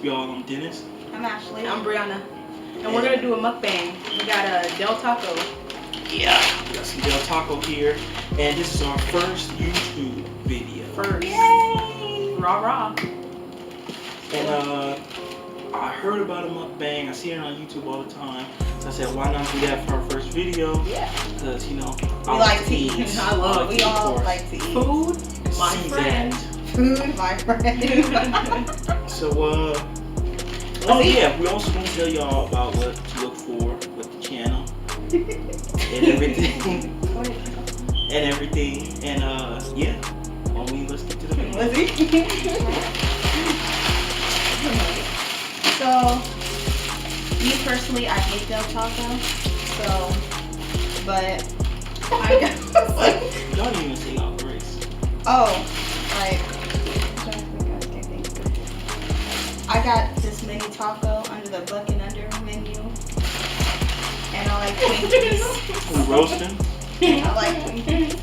y'all? I'm Dennis. I'm Ashley. I'm Brianna. And we're going to do a mukbang. We got a Del Taco. Yeah, we got some Del Taco here. And this is our first YouTube video. First. Yay! Rah rah. And I heard about a mukbang. I see it on YouTube all the time. So I said, why not do that for our first video? Yeah. Because, you know, we like to eat. I love We all like to eat. Food, my friend. Food, my friend. So, oh yeah, we also going to tell y'all about what to look for with the channel. And everything. And yeah. Well, let's get to the video. So, me personally, I hate Del Taco. So, but I got Y'all didn't even say y'all grace. like I got this mini taco under the bucket under menu, and I like Twinkies. We roasting. I like Twinkies.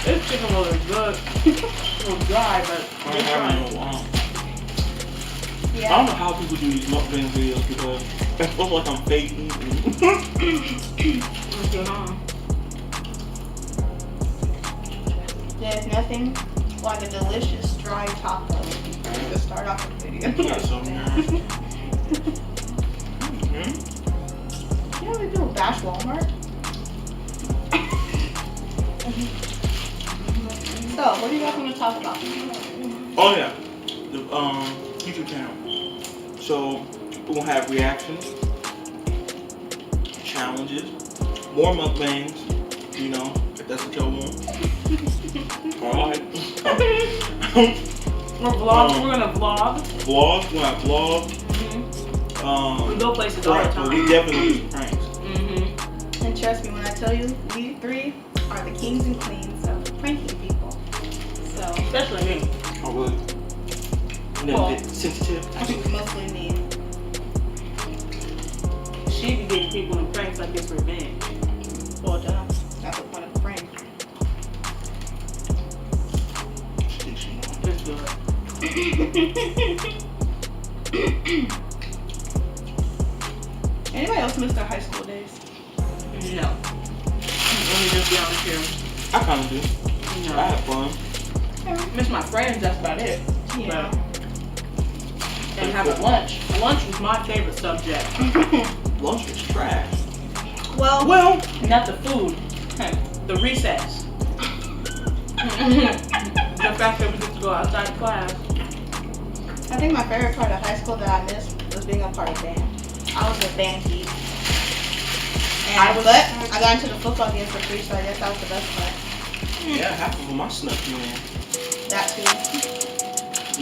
This chicken roll is good. It's a little dry, but I don't have it in a while. I don't know how people do these mukbang videos because I feel like I'm fake eating. what's going on? There's nothing like a delicious dry taco to start off the video. Yeah, so nasty. You know they do a bash Walmart? So, what do you guys want to talk about? Oh yeah, the YouTube channel. So we're gonna have reactions, challenges, more mukbangs. You know, if that's what y'all want. Alright. We're gonna vlog. Vlogs. We're gonna have vlogs. We go places all the Right, time. but we definitely do pranks. And trust me when I tell you, we three are the kings and queens of pranking people. So, Especially me. Oh really? A little bit sensitive. I think mostly me. She be getting people in pranks like it's revenge. Well, duh. That's the point of the prank. It's good. Anybody else miss their high school days? No. Let me just be honest here. I kind of do. No. I have fun. Miss my friends, that's about it. Yeah. And having lunch. Lunch was my favorite subject. Lunch was trash. Well, Not the food. The recess. The fact that we get to go outside class. I think my favorite part of high school that I missed was being a part of band. I was a band geek. But I got into the football game for free, so I guess that was the best part. Yeah, half of them I snuck in. That too. I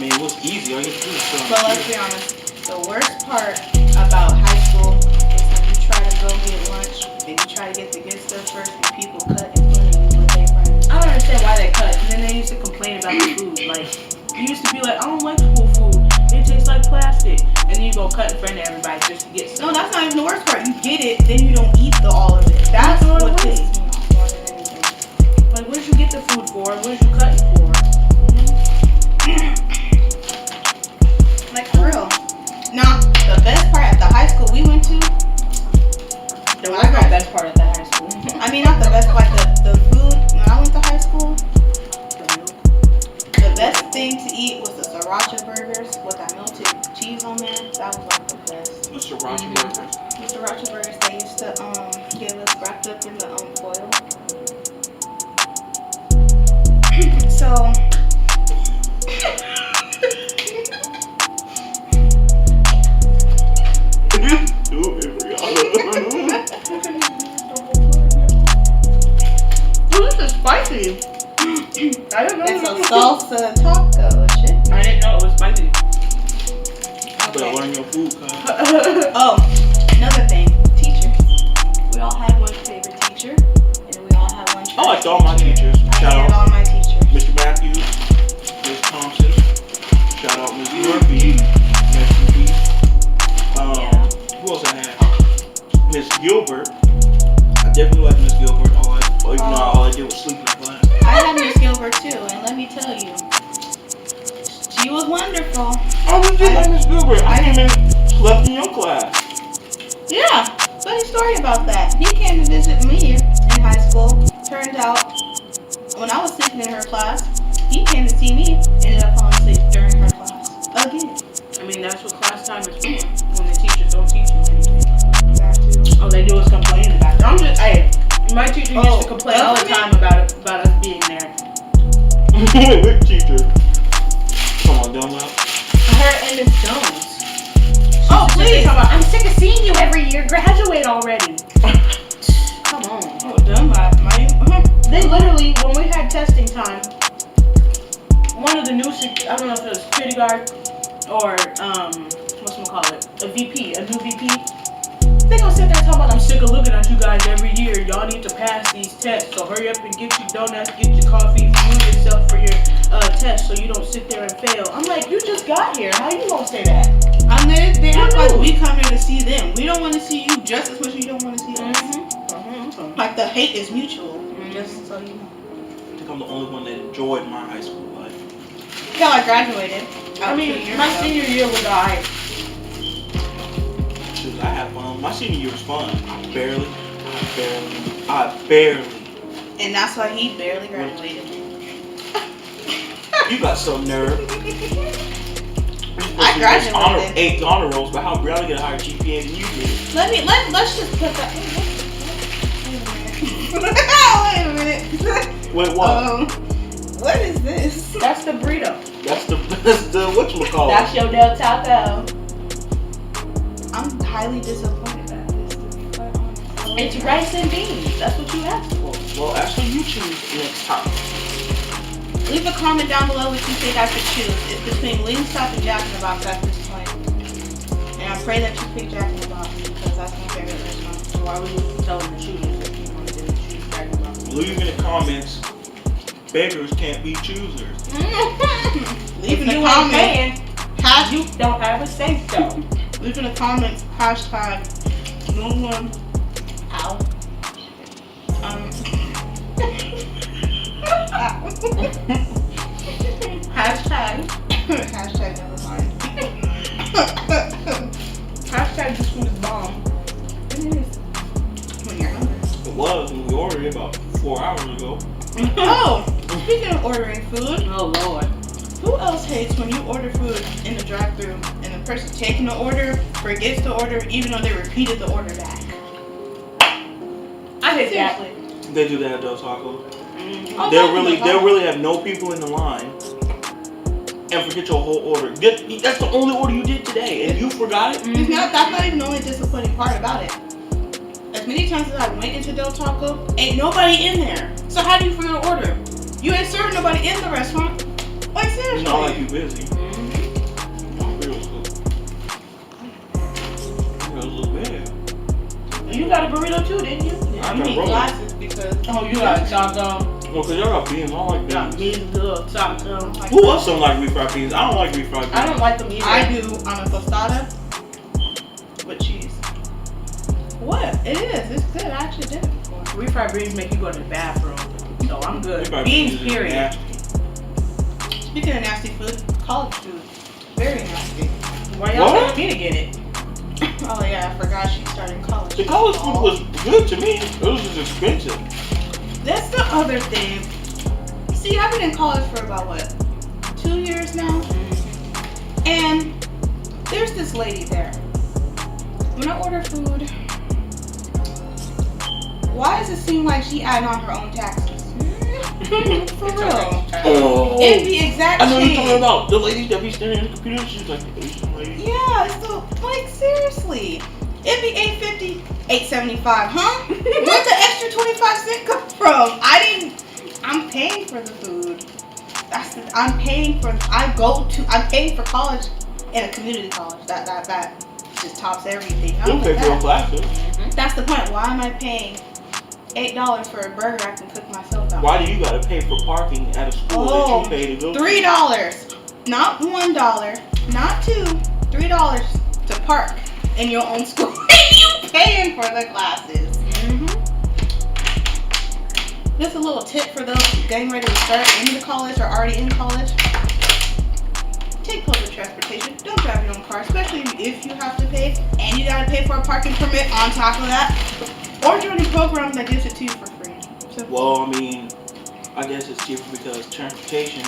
mean, it was easy. All you had to do was sit on But the let's chair. be honest, the worst part about high school is when you try to go get lunch and you try to get the good stuff first and people cut in front of you with their friends. I don't understand why they cut. And then they used to complain about the food. Like, you used to be like, I don't like school food. It tastes like plastic. And then you go cut in front of everybody just to get No, stuff. that's not even the worst part. You get it, then you don't eat all of it. That's throw it what away. pisses me off more than anything. Like, what did you get the food for? What did you cut it for? Like, for real. Now, the best part at the high school we went to, There was no best part of the high school. I mean, not the best part, the food, when I went to high school, the best thing to eat was the sriracha burgers with that melted cheese on there. That was like the best. The sriracha burgers. The sriracha burgers they used to give us wrapped up in the foil. So Do it, Brianna. Ooh, this is spicy. I didn't know it's a it was salsa taco shit. I didn't know it was spicy. Better learn your food, cuz. Oh, another thing, teachers. We all had one favorite teacher, and we all had one. I liked all my teachers. I Shout hated out all my teachers. Mr. Matthews, Ms. Thompson. Shout out Ms. Murphy. Rest in peace. Who else I had? Miss Gilbert. I definitely like Miss Gilbert. Even though all I did was sleep in class. I had Miss Gilbert too, and let me tell you, She was wonderful. I was just like Miss Gilbert. I came in, slept in your class. Yeah, funny story about that. He came to visit me in high school. Turned out, when I was sleeping in her class, he came to see me. Ended up falling asleep during her class again. I mean, that's what class time is for. When the teachers don't teach you anything. That too. All they do is complain about it. I'm just, hey, my teacher used to complain all the definitely. time about us being there. Which teacher? Come on, dumb up. Her and Miss Jones. Oh, please. I'm sick of seeing you every year. Graduate already. Come on. Oh, done my They literally, when we had testing time, one of the new, I don't know if it was security guard or a VP, a new VP. They gonna sit there talking about, I'm sick of looking at you guys every year. Y'all need to pass these tests. So hurry up and get your donuts, get your coffee, fuel yourself for your test so you don't sit there and fail. I'm like, you just got here. How you gonna say that? I mean, they act like we come here to see them. We don't want to see you just as much as you don't want to see us. Like the hate is mutual. Just so you know. I think I'm the only one that enjoyed my high school life. Till I graduated. I mean, my senior year was alright. Shoot, I had fun. My senior year was fun. I barely. And that's why he barely graduated. You got some nerve. I graduated. 8 honor rolls, but how barely get a higher GPA than you did. Let's just put that. Wait a minute. Wait, what? What is this? That's the burrito. That's the whatchamacallit. That's your Del Taco. I'm highly disappointed at this, to be quite honest. It's rice and beans. That's what you asked for. Well, actually, you choose next time. Leave a comment down below what you think I should choose. It's between Wingstop and Jack in the Box at this point. And I pray that you pick Jack in the Box because that's my favorite restaurant. So why would you tell them to choose if you wanted to choose Jack in the Box? Leave in the comments. Beggars can't be choosers. Leave in If the you ain't comments. paying, Hash, you don't have a say so. leave in the comments. Hashtag no one. Ow. Hashtag. Hashtag never mind. Hashtag this food is bomb. It is. When you're hungry. It was when we ordered it about 4 hours ago. Oh, speaking of ordering food, Oh Lord. who else hates when you order food in the drive-thru and the person taking the order forgets to order even though they repeated the order back? I hate that. They do that at Del Taco. Oh, They'll really have no people in the line and forget your whole order. That's the only order you did today, and you forgot it. It's not. That's not even the only disappointing part about it. As many times as I went into Del Taco, ain't nobody in there. So how do you forget to order? You ain't serving nobody in the restaurant. Like seriously. It's not like you busy. It was bad. You got a burrito too, didn't you? I You got need rolls. glasses because Oh, you got a taco. Well, cause y'all got beans. I don't like Got beans. beans, little taco. Who else don't like refried beans? I don't like refried beans. I don't like them either. I do on a tostada with cheese. What? It is. It's good. I actually did it before. Refried beans make you go to the bathroom. So I'm good. Refried Beans, is period. nasty. Speaking of nasty food, college food. Very nasty. Why y'all What? telling me to get it? Oh yeah, I forgot she started in college. The college food was good to me. It was just expensive. That's the other thing. See, I've been in college for about what? 2 years now? And there's this lady there. When I order food, why does it seem like she adding on her own taxes? For real. Oh. It'd be exact I know you're talking same. about the lady that be staring at the computer. She's like the Asian lady. Yeah, it's the, like seriously. It'd be $8.50, $8.75, huh? Where'd the extra 25 cents come from? I'm paying for the food. I'm paying for college in a community college. That just tops everything. You'll pay for your classes. That's the point. Why am I paying $8 for a burger I can cook myself out? Why do you gotta pay for parking at a school that you pay to go to? $3. Not $1, not $2, $3 to park in your own school. You paying for the classes. Just a little tip for those getting ready to start into college or already in college. take public transportation. Don't drive your own car, especially if you have to pay and you gotta pay for a parking permit on top of that. Or join a program that gives it to you for free. So, Well, I mean, I guess it's cheaper because transportation,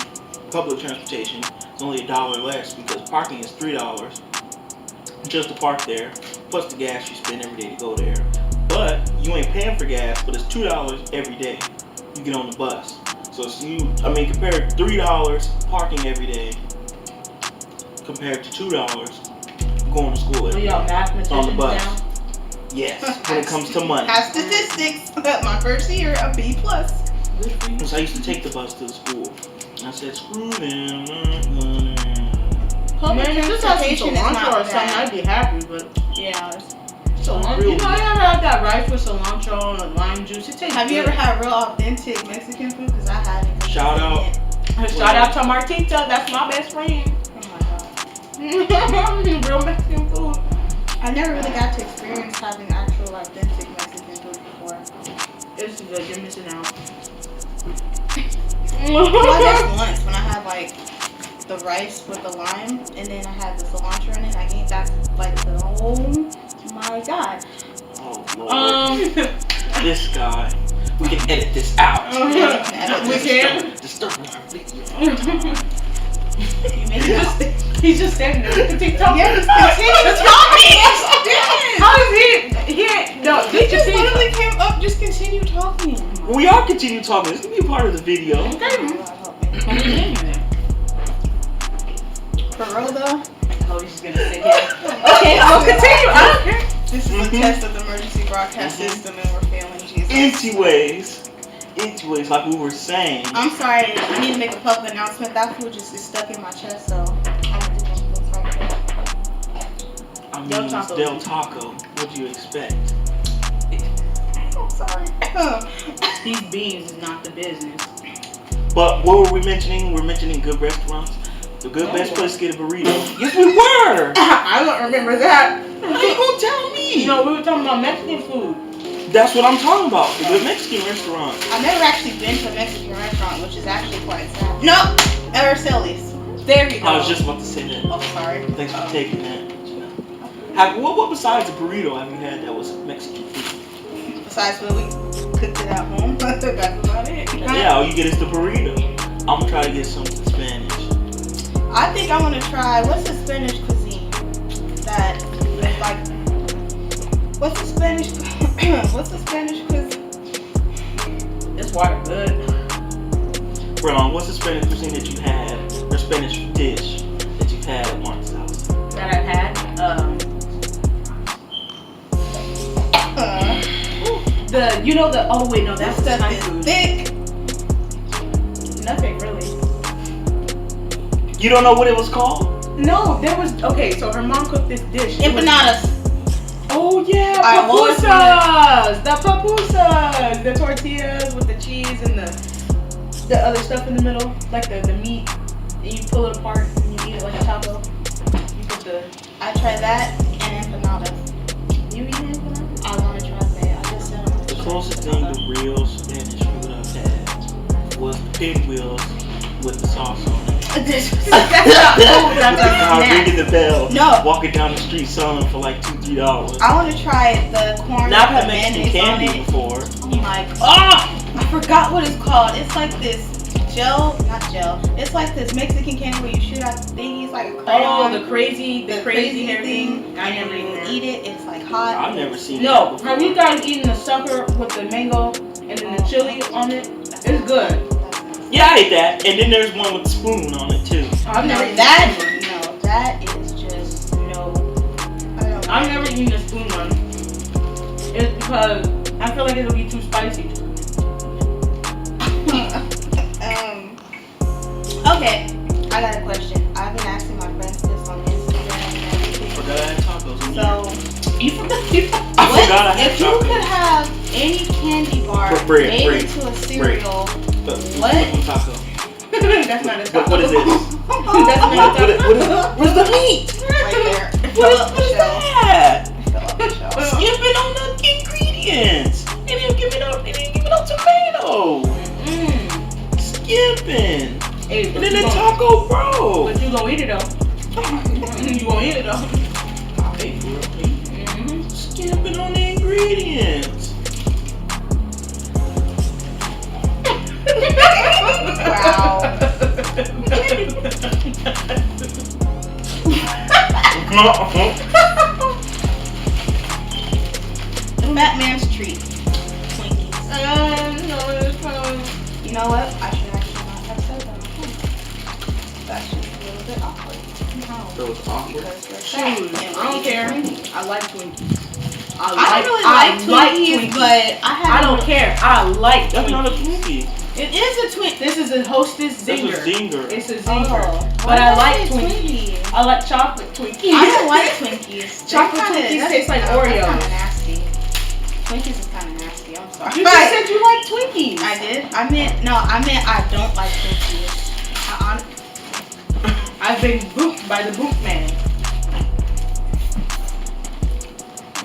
public transportation, is only $1 less because parking is $3 just to park there, plus the gas you spend every day to go there. But you ain't paying for gas, but it's $2 every day you get on the bus. So compare $3 parking every day compared to $2 going to school Well, every y'all day mathematicians on the bus. now. Yes, when it comes to money. have statistics. My first year, a B plus. Good for you. So I used to take the bus to the school. And I said, screw them. Public Man, if this had some transportation is cilantro not or something, bad. I'd be happy, but Yeah. cilantro. Real You know, I ever had that rice with cilantro and lime juice. It tastes Have you good. ever had real authentic Mexican food? Because I haven't. 'cause Shout it's out. in it. Shout out to Martita, that's my best friend. Oh my god. Real Mexican food. I never really got to experience having actual authentic Mexican food before. It's good, you're missing out. Well, I guess once when I had like the rice with the lime and then I had the cilantro in it, I gave that like the oh my god. Oh, Lord. This guy. We can edit this out. We can. Disturbing our video. You made it. He's just standing there with the TikTok. Yes, continue talking. How is he no, He just literally came up, just continue talking. We are continue talking. This can be a part of the video. Oh, God, help me. For real though? Oh, he's just gonna sit here. Okay, I'll continue. I don't care. This is a test of the emergency broadcast system and we're failing Jesus. Anyways, like we were saying. I'm sorry, I need to make a public announcement. That food just is stuck in my chest, so I'm gonna do one of those right there. I mean, Del it's Taco. Del Taco. What do you expect? I'm sorry. These beans is not the business. But what were we mentioning? We're mentioning good restaurants. The best place to get a burrito. Yes, we were. I don't remember that. How you gonna tell me? No, we were talking about Mexican food. That's what I'm talking about. The good Mexican restaurant. I've never actually been to a Mexican restaurant, which is actually quite sad. No, Araceli's. There you go. I was just about to say that. Oh, sorry. Thanks for taking that. What besides a burrito have you had that was Mexican food? Besides when we cooked it at home, that's about it. Yeah, all you get is the burrito. I'm gonna try to get something Spanish. I think I want to try, what's the Spanish cuisine? That, like, what's the Spanish cuisine? This water good. Bro, what's the Spanish cuisine that you had, or Spanish dish that you had at Mark's house? That I've had. That stuff is thick. Nothing really. You don't know what it was called? No, there was so her mom cooked this dish. It was- Empanadas. Oh yeah, I always pupusas! The pupusas! The tortillas with the cheese and the other stuff in the middle, like the meat. And you pull it apart and you eat it like a taco. You put the I tried that and empanadas. you eat empanada? I want to try that. I just said I want to The try closest thing to real Spanish food I've had was pinwheels with the sauce on it. That's not food. That's a I'm snack. ringing the bell. No. Walking down the street selling them for like $2-3. I want to try the corn. Now I've had with Mexican mayonnaise on candy it. before. Oh my god. I forgot what it's called. It's like this not gel. It's like this Mexican candy where you shoot out thingies like a Oh, crayon. the crazy hair thing. I and never you eaten that. eat it. It's like hot. I've never seen No, that before. have you guys eaten the sucker with the mango and then the chili on it? It's good. Yeah, I ate that. And then there's one with the spoon on it too. I've No, never eaten that one. no, that is just no. I don't. I've never eaten the spoon one. It's because I feel like it'll be too spicy. Okay, I got a question. I've been asking my friends this on Instagram and everything. Forgot I had tacos in So, You forgot. I forgot I had if you tacos. could have any candy bar Bread, made bread, into a cereal, But What? taco? That's not a taco. What is it? That's not a taco. Where's the meat? right there, What fill is, up the what is shelf. that? Fill up the shelf. Skipping on the ingredients. They didn't give me no tomato. Mm. Skipping. Hey, And then the taco, bro. But you gonna eat it though. You gonna eat it though. I pay for it. Mm-hmm. Skipping on the ingredients. Wow. The fat man's treat. Twinkies. You know what? I should actually not have said that. That's just a little bit awkward. No. So it's awkward. Because we're fat Shoes. and I we're don't eating care. Twinkies. I like Twinkies. I don't really like Twinkies, but I don't care. I like That's not a Twinkies. Twinkie. It is a Twinkie. This is a Hostess Zinger. That's a zinger. It's a zinger. Oh. But Why I did like say Twinkies. I like chocolate Twinkies. I don't like Twinkies. Chocolate They're Twinkies that's taste like kinda- Oreos. That's kind of nasty. Twinkies is kind of nasty. I'm sorry. You just said you like Twinkies. I did. I meant I don't like Twinkies. I've been booped by the boop man.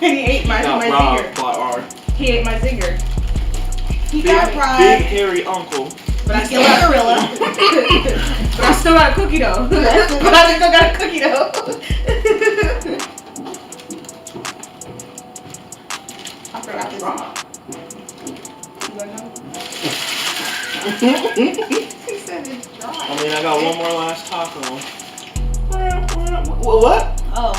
And he ate my Got zinger. robbed by our He ate my zinger. He big, got big fried. hairy uncle. But I He's still a got gorilla. But I still got a cookie though. But I still got a cookie though. I forgot this. He said it's dry. I mean, I got one more last taco. What? Oh.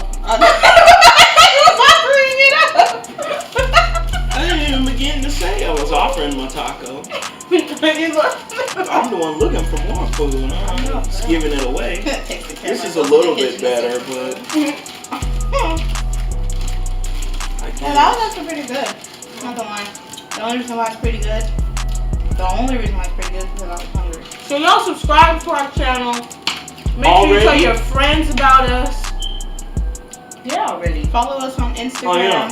I didn't even begin to say I was offering my taco. I'm the one looking for more food. I'm just giving it away. This is a little bit better, but I Yeah, that was actually pretty good. Not gonna lie. The only reason why it's pretty good. The only reason why it's pretty good is because I was hungry. So y'all subscribe to our channel. Make sure you tell Already? your friends about us. Yeah, already. Follow us on Instagram Oh, yeah.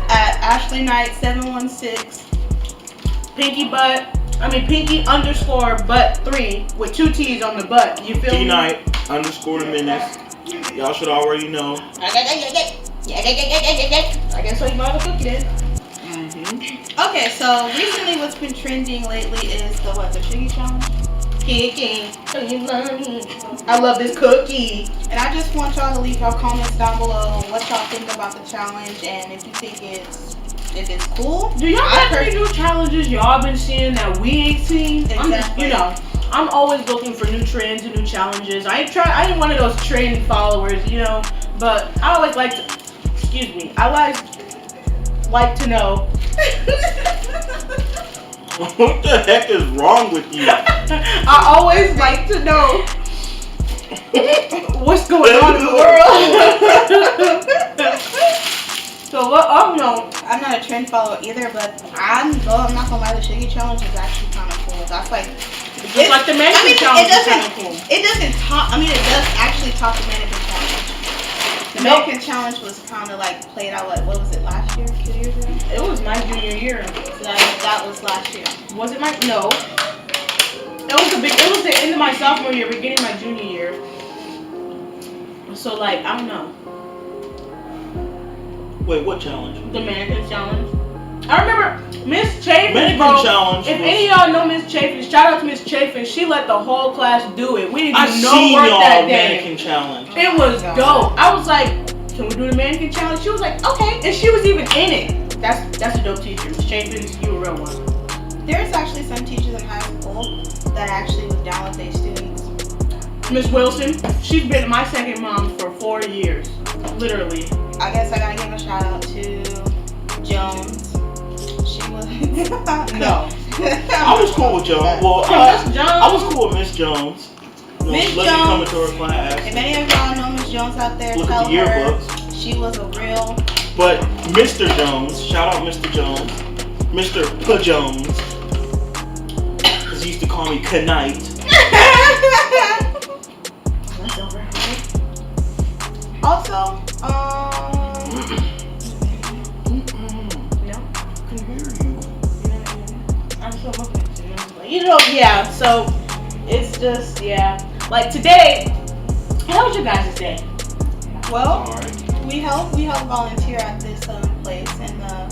at AshleyKnight716. Pinky_butt3 with 2 T's on the butt. You feel me? D-Night_the-minutes. Y'all should already know. I guess so you might have a cookie then. Okay, so recently what's been trending lately is the Sugar Challenge. I love this cookie. And I just want y'all to leave your comments down below what y'all think about the challenge and if you think it's cool. Do y'all have any new challenges y'all been seeing that we ain't seen? Exactly. I'm always looking for new trends and new challenges. I ain't one of those trend followers, but I always like to, I like to know. What the heck is wrong with you? I always like to know what's going on in the world. So what? I'm not a trend follower either, but I'm not gonna lie, the Sugar Challenge is actually kind of cool. That's like, it's like the mannequin challenge is kind of cool. It doesn't top. I mean, it does actually top the mannequin challenge. The mannequin challenge was kind of like played out. What was it, last year? 2 years ago? It was my junior year. So that was last year. Was it my? No. It was the end of my sophomore year, beginning of my junior year. So I don't know. Wait, what challenge? The mannequin challenge. I remember Miss Chafin, Mannequin bro. challenge. If any of y'all know Miss Chafin, shout out to Miss Chafin. She let the whole class do it. We didn't I do seen no work y'all that day. mannequin challenge. It was dope. I was like, can we do the mannequin challenge? She was like, okay. And she was even in it. That's a dope teacher. Miss Chafin, you a real one. There's actually some teachers in high school that actually was down with their students. Miss Wilson, she's been my second mom for 4 years. Literally. I guess I gotta give a shout out to Jones. She was No. I was cool with Jones. Well, Miss Jones. I was cool with Miss Jones. Miss Let me come into her Jones. class. If any of y'all know Miss Jones out there, Look tell at the her yearbooks. she was a real. But Mr. Jones, shout out Mr. Jones, Mr. P. Jones, because he used to call me Knight. Also, No. I can hear you. I'm still looking at you. Yeah, so it's just, yeah. Like today, how was your guys' day? well, Alright. we help volunteer at this place in the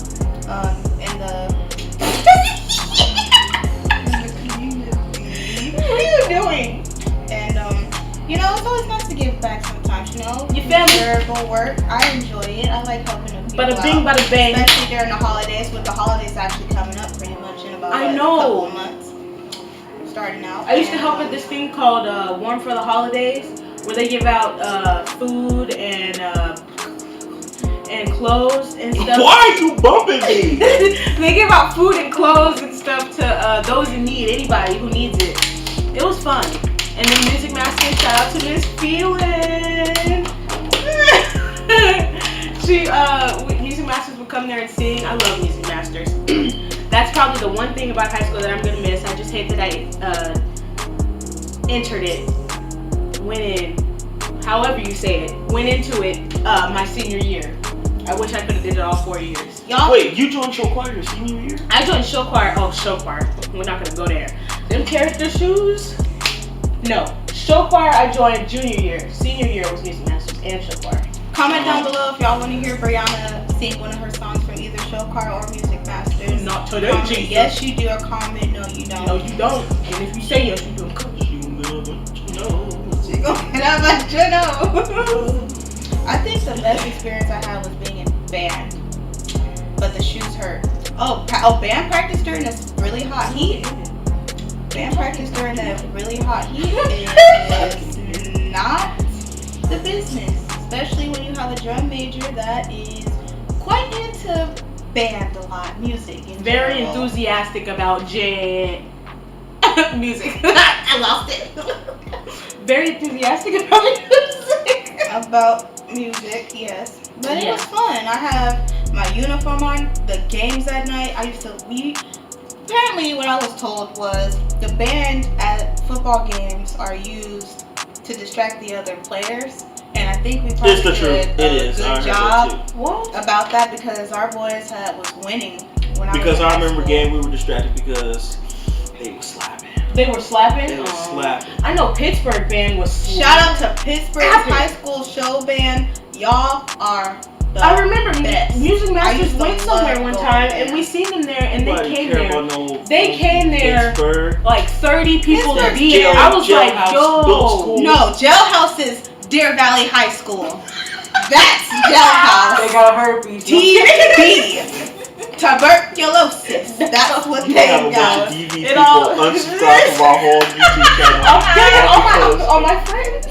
community. You feel me? Durable work. I enjoy it. I like helping the people Bada bing, out. bada bang. Especially during the holidays, with the holidays actually coming up pretty much in about I a know. couple of months. Starting out. I used to help at this thing called Warm for the Holidays, where they give out food and clothes and stuff. Why are you bumping me? They give out food and clothes and stuff to those in need, anybody who needs it. It was fun. And then Music Master, shout out to Miss Feelin. Music Masters would come there and sing. I love Music Masters. That's probably the one thing about high school that I'm gonna miss. I just hate that I entered it, went in, however you say it, went into it my senior year. I wish I could have did it all 4 years. Y'all, wait, you joined show choir your senior year? I joined show choir. Oh, show choir. We're not gonna go there. Them character shoes? No. Show choir I joined junior year. Senior year was Music Masters and show choir. comment down below if y'all want to hear Brianna sing one of her songs from either show choir or Music Masters. Not today, Comment Jesus. yes you do, or comment no you don't. No, you don't. And if you say yes, you do. You never know. She gonna get out my journal. I think the best experience I had was being in band, but the shoes hurt. Oh, band practice during this really hot heat. Band practice during that really hot heat is not the business, especially when you have a drum major that is quite into band a lot, music. In Very general. enthusiastic about music. I lost it. Very enthusiastic about music. About music, yes. But it was fun. I have my uniform on, the games at night. Apparently what I was told was the band at football games are used to distract the other players. And I think we probably did a good job about that because our boys was winning when I was in high remember school. game we were distracted because they were slapping. They were slapping? They were slapping. I know Pittsburgh band was slapping. Shout out to Pittsburgh's high school show band. Y'all are the I remember best. Music Masters used to went somewhere love one going time there. and we seen them there and Nobody they came care there. about no They came there Pittsburgh. like 30 people to Pittsburgh's be there. I was like, Jailhouse, yo. built school. No, Jailhouse is Deer Valley High School. That's Jailhouse. They got herpes. TB. Tuberculosis. That's what You they have a bunch got. of DV It people all- unsubscribe from our whole YouTube channel. I'm getting all my friends.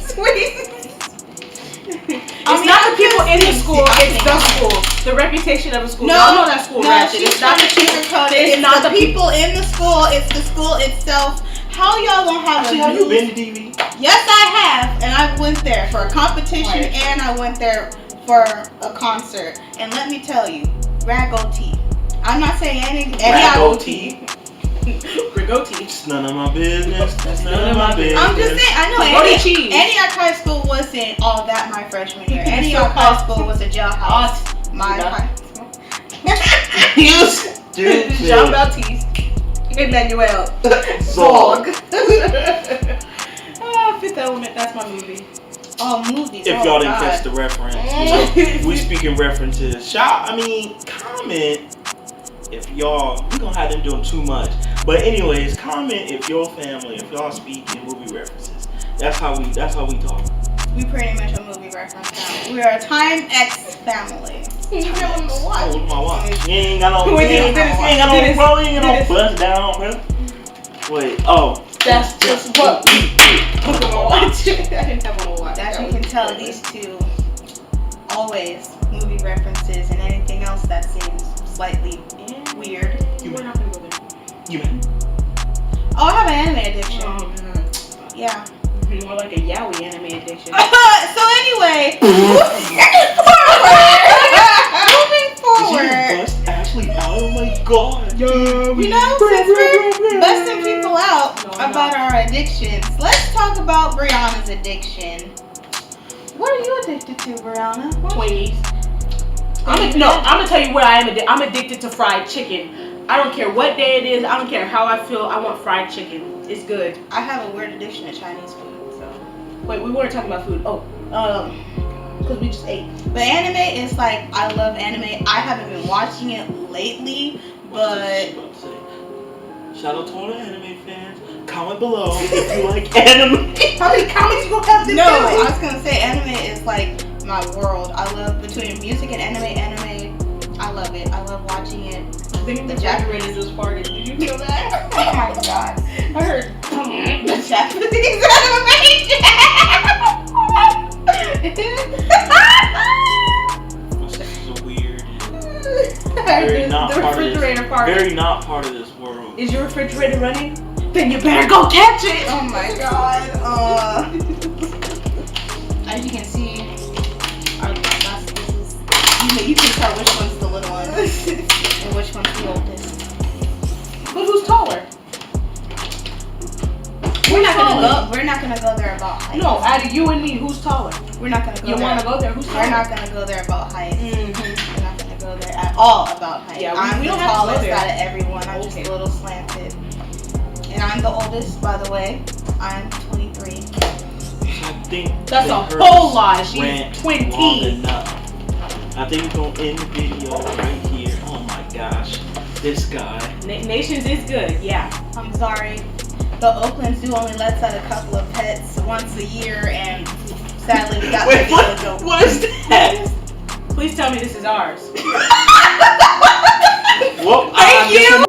It's not the people in the school, it's the school. The reputation of the school. Y'all know that school ratchet. She's It's not the people. It's not the people in the school. It's the school itself. How y'all gonna have Actually, a have you news- been to DV? Yes, I have, and I went there for a competition, and I went there for a concert. And let me tell you, rag OT. I'm not saying any Rag OT. Rigotti. It's none of my business. That's none of my business. I'm just saying, I know Rigotti cheese. Antioch High School wasn't all that my freshman year. Antioch High School was a jailhouse. My high school. You stupid. Jean Baptiste. Emmanuel. Zog. Fifth Element, that's my movie. Oh, movies. If oh, y'all didn't God. catch the reference, we speaking references. Comment if y'all, we gonna have them doing too much. But anyways, comment if your family, if y'all speak in movie references. That's how we talk. We pretty much a movie reference family. We are a Time X family. You know Oh, what? with my watch. You ain't got no, Wait, you ain't Dennis, got Dennis, no, bro, you ain't got no Dennis. bust down, bro. Wait, oh. That's just what we put on watch. I didn't have one to watch. As you can tell, these two always movie references and anything else that seems slightly weird. We're not gonna go there. You Oh, I have an anime addiction. Oh, Yeah. more like a yaoi anime addiction. So anyway, moving Did forward, you bust Ashley out? Oh my god. you know, since we're busting people out about our addictions, let's talk about Brianna's addiction. What are you addicted to, Brianna? Twinkies. I'm gonna tell you what I am addicted. I'm addicted to fried chicken. I don't care what day it is. I don't care how I feel. I want fried chicken. It's good. I have a weird addiction to Chinese food. So, Wait, we weren't talking about food. Oh, because we just ate. but anime is like, I love anime. I haven't been watching it lately, but Shout out to all the anime fans. Comment below if you like anime. How many comments you gonna have to No, I do? was gonna say anime is like my world. I love between music and anime. I love it. I love watching it. I think the Japanese just farted. Did you feel that? Oh my god. I heard. The Japanese My sex is weird. the Not part of refrigerator this. farted. Very not part of this world. Is your refrigerator running? Then you better go catch it. Oh my god. As you can see, our this is you can tell which one's the little one and which one's the oldest. But who's taller? We're not gonna go there about height. No, out of you and me, who's taller? We're not gonna go You there. want to go there? Who's taller? We're not gonna go there about height. Mm-hmm. We're not gonna go there at all about height. Yeah, I'm we the don't have to go tallest there. out of everyone. I'm just Okay. a little slanted. And I'm the oldest, by the way. I'm 23. I think That's they a heard whole this lie. She's rant 20. long enough. I think we're gonna end the video right here. Oh my gosh, this guy. Nations is good, yeah. I'm sorry. The Oaklands do only lets out a couple of pets once a year, and sadly we got Wait, to go. what is that? Please tell me this is ours. Well, Thank you.